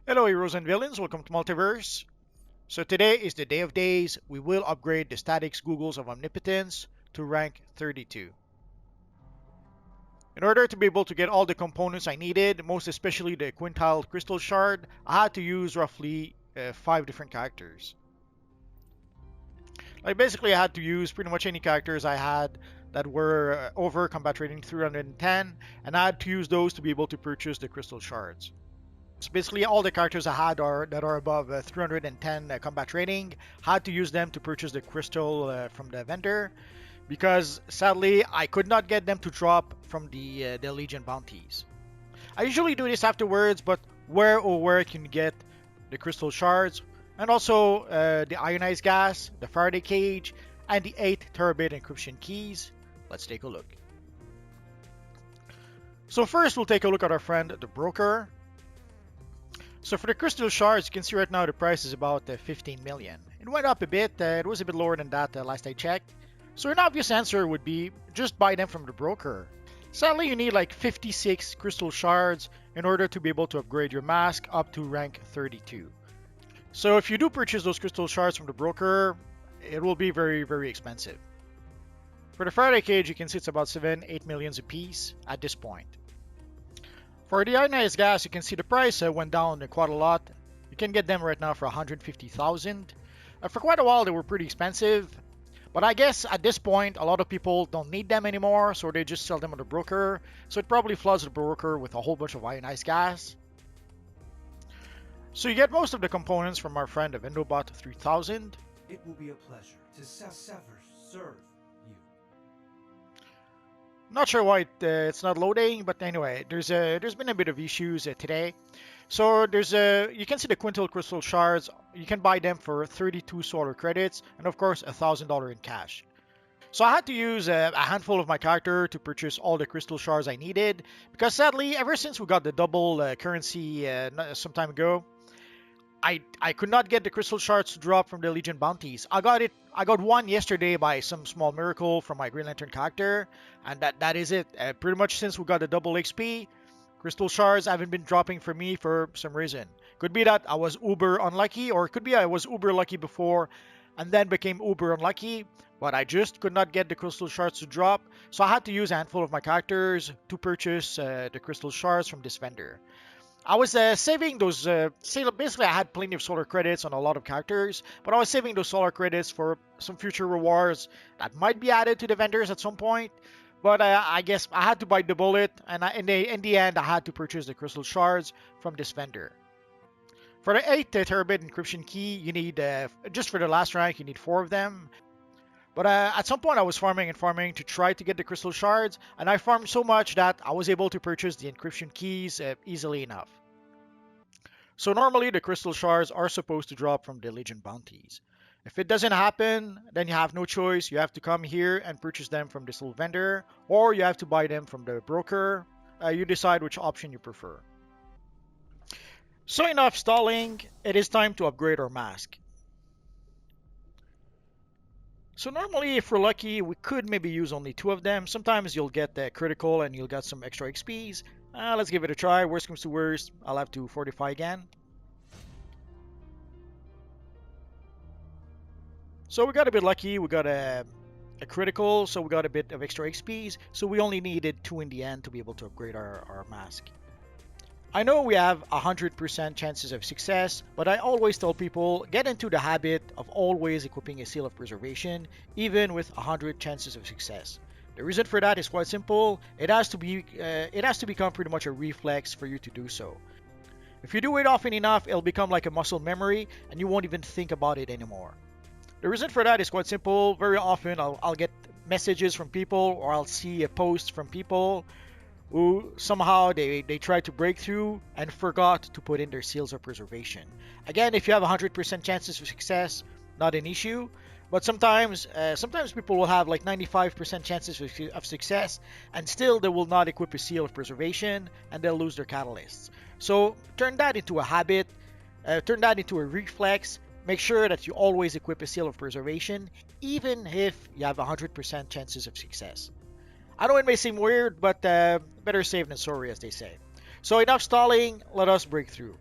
Hello heroes and villains, welcome to Multiverse. So today is the day of days. We will upgrade the statics Googles of Omnipotence to rank 32. In order to be able to get all the components I needed, most especially the quintile crystal shard, I had to use roughly 5 different characters. Basically I had to use pretty much any characters I had that were over combat rating 310, and I had to use those to be able to purchase the crystal shards. So basically, all the characters I had that are above 310 combat rating. Had to use them to purchase the crystal from the vendor, because sadly I could not get them to drop from the Legion bounties. I usually do this afterwards, but where can you get the crystal shards, and also the ionized gas, the Faraday cage, and the 8 terabit encryption keys? Let's take a look. So first, we'll take a look at our friend the broker. So for the crystal shards, you can see right now the price is about 15 million. It went up a bit, it was a bit lower than that last I checked. So an obvious answer would be just buy them from the broker. Sadly, you need like 56 crystal shards in order to be able to upgrade your mask up to rank 32. So if you do purchase those crystal shards from the broker, it will be very, very expensive. For the Faraday cage, you can see it's about 7-8 millions a piece at this point. For the ionized gas, you can see the price went down quite a lot. You can get them right now for 150,000. For quite a while, they were pretty expensive. But I guess at this point, a lot of people don't need them anymore, so they just sell them on the broker. So it probably floods the broker with a whole bunch of ionized gas. So you get most of the components from our friend the Vendobot 3000. It will be a pleasure to serve you. Not sure why it's not loading, but anyway, there's been a bit of issues today. So you can see the quintile crystal shards. You can buy them for 32 solar credits, and of course $1,000 in cash. So I had to use a handful of my character to purchase all the crystal shards I needed, because sadly, ever since we got the double currency some time ago, I could not get the crystal shards to drop from the Legion bounties. I got one yesterday by some small miracle from my Green Lantern character, and that is it. Pretty much since we got the double XP, crystal shards haven't been dropping for me for some reason. Could be that I was uber unlucky, or it could be I was uber lucky before and then became uber unlucky, but I just could not get the crystal shards to drop, so I had to use a handful of my characters to purchase the crystal shards from this vendor. I was saving those, basically I had plenty of solar credits on a lot of characters, but I was saving those solar credits for some future rewards that might be added to the vendors at some point. But I guess I had to bite the bullet, and in the end I had to purchase the crystal shards from this vendor. For the 8 terabit encryption key, you need, just for the last rank, you need 4 of them. But at some point I was farming to try to get the crystal shards, and I farmed so much that I was able to purchase the encryption keys easily enough. So normally the crystal shards are supposed to drop from the Legion bounties. If it doesn't happen, then you have no choice. You have to come here and purchase them from this little vendor, or you have to buy them from the broker. You decide which option you prefer. So enough stalling, it is time to upgrade our mask. So normally, if we're lucky, we could maybe use only 2 of them. Sometimes you'll get the critical and you'll get some extra XPs. Let's give it a try. Worst comes to worst, I'll have to fortify again. So we got a bit lucky. We got a critical, so we got a bit of extra XPs. So we only needed 2 in the end to be able to upgrade our mask. I know we have 100% chances of success, but I always tell people, get into the habit of always equipping a seal of preservation, even with 100 chances of success. The reason for that is quite simple. It has to become pretty much a reflex for you to do so. If you do it often enough, it'll become like a muscle memory, and you won't even think about it anymore. The reason for that is quite simple. Very often, I'll get messages from people, or I'll see a post from people who somehow they tried to break through and forgot to put in their seals of preservation. Again, if you have 100% chances of success, not an issue. But sometimes people will have like 95% chances of success, and still they will not equip a seal of preservation, and they'll lose their catalysts. So turn that into a habit, turn that into a reflex. Make sure that you always equip a seal of preservation, even if you have 100% chances of success. I know it may seem weird, but better safe than sorry, as they say. So enough stalling, let us break through.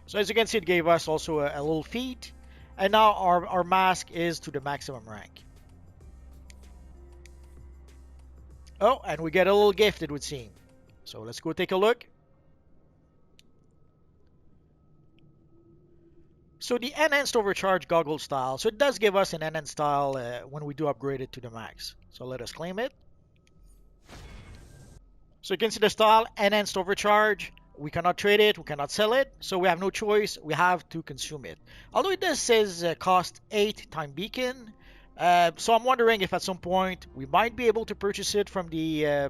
So as you can see, it gave us also a little feat. And now our mask is to the maximum rank. Oh, and we get a little gift, it would seem. So let's go take a look. So the enhanced overcharge goggle style. So it does give us an enhanced style when we do upgrade it to the max. So let us claim it. So you can see the style, enhanced overcharge. We cannot trade it, we cannot sell it, so we have no choice, we have to consume it. Although it does says cost 8 time beacon, so I'm wondering if at some point we might be able to purchase it from the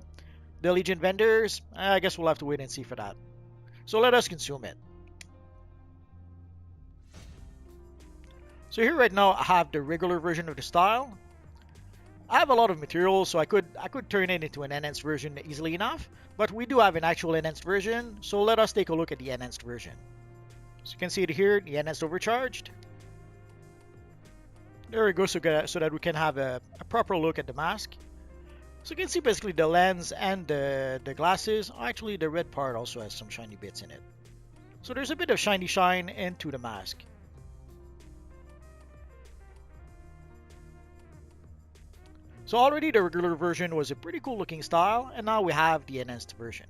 Legion vendors. I guess we'll have to wait and see for that. So let us consume it. So here right now I have the regular version of the style. I have a lot of material, so I could turn it into an enhanced version easily enough, but we do have an actual enhanced version, so let us take a look at the enhanced version. So you can see it here, the enhanced overcharged. There we go, so that we can have a proper look at the mask. So you can see basically the lens and the glasses. Actually, the red part also has some shiny bits in it. So there's a bit of shiny shine into the mask. So already the regular version was a pretty cool looking style, and now we have the enhanced version.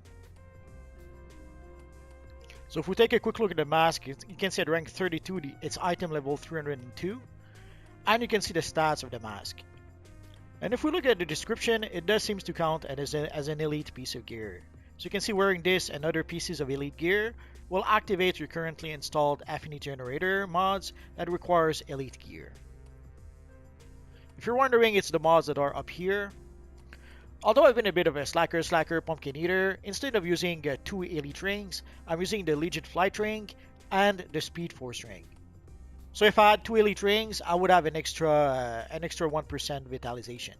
So if we take a quick look at the mask, you can see at rank 32, it's item level 302, and you can see the stats of the mask. And if we look at the description, it does seem to count as an elite piece of gear. So you can see wearing this and other pieces of elite gear will activate your currently installed affinity generator mods that requires elite gear. If you're wondering, it's the mods that are up here. Although I've been a bit of a slacker pumpkin eater, instead of using 2 elite rings, I'm using the Legion flight ring and the speed force ring. So if I had 2 elite rings, I would have an extra 1% vitalization.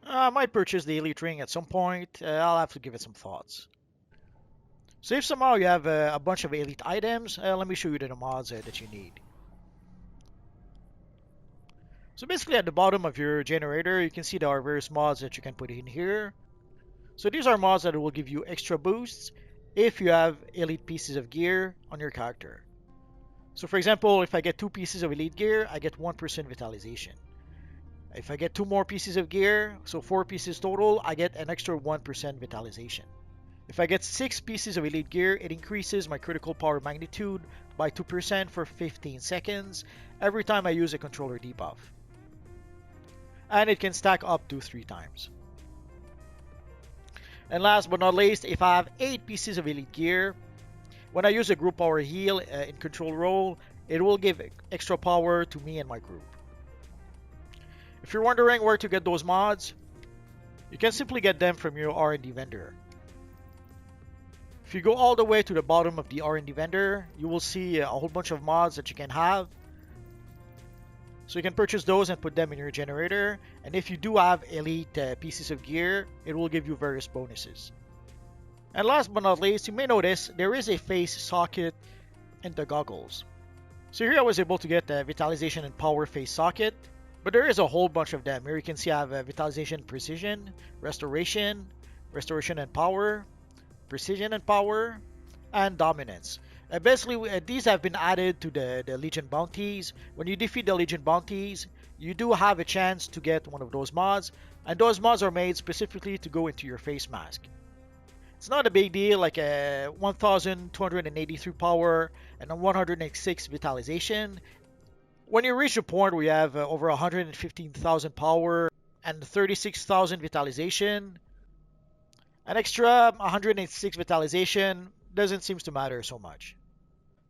I might purchase the elite ring at some point. I'll have to give it some thoughts. So if somehow you have a bunch of elite items, let me show you the mods that you need. So basically at the bottom of your generator, you can see there are various mods that you can put in here. So these are mods that will give you extra boosts if you have elite pieces of gear on your character. So for example, if I get 2 pieces of elite gear, I get 1% vitalization. If I get 2 more pieces of gear, so 4 pieces total, I get an extra 1% vitalization. If I get 6 pieces of elite gear, it increases my critical power magnitude by 2% for 15 seconds every time I use a controller debuff. And it can stack up to 3 times. And last but not least, if I have 8 pieces of elite gear, when I use a group power heal in control role, it will give extra power to me and my group. If you're wondering where to get those mods, you can simply get them from your R&D vendor. If you go all the way to the bottom of the R&D vendor, you will see a whole bunch of mods that you can have. So you can purchase those and put them in your generator. And if you do have elite pieces of gear, it will give you various bonuses. And last but not least, you may notice there is a face socket in the goggles. So here I was able to get the vitalization and power face socket. But there is a whole bunch of them. Here you can see I have vitalization, precision, restoration, restoration and power, precision and power, and dominance. Basically, these have been added to the Legion bounties. When you defeat the Legion bounties, you do have a chance to get one of those mods, and those mods are made specifically to go into your face mask. It's not a big deal, like a 1283 power and a 106 vitalization. When you reach a point where you have over 115,000 power and 36,000 vitalization, an extra 106 vitalization doesn't seem to matter so much.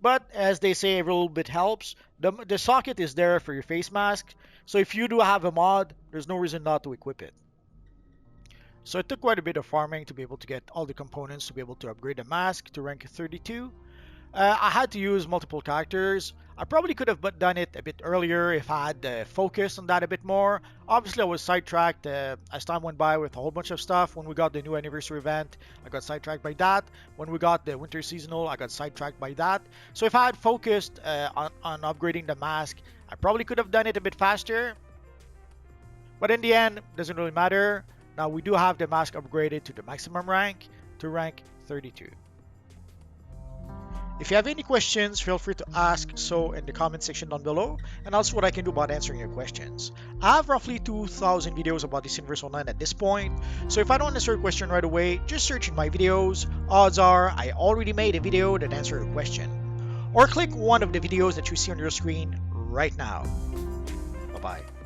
But as they say, every little bit helps. The socket is there for your face mask, so if you do have a mod, there's no reason not to equip it. So it took quite a bit of farming to be able to get all the components to be able to upgrade the mask to rank 32. I had to use multiple characters. I probably could have done it a bit earlier if I had focused on that a bit more. Obviously, I was sidetracked as time went by with a whole bunch of stuff. When we got the new anniversary event, I got sidetracked by that. When we got the winter seasonal, I got sidetracked by that. So if I had focused on upgrading the mask, I probably could have done it a bit faster. But in the end, it doesn't really matter. Now we do have the mask upgraded to the maximum rank, to rank 32. If you have any questions, feel free to ask so in the comment section down below, and I'll see what I can do about answering your questions. I have roughly 2,000 videos about this Universe Online at this point, so if I don't answer your question right away, just search in my videos. Odds are I already made a video that answers your question. Or click one of the videos that you see on your screen right now. Bye-bye.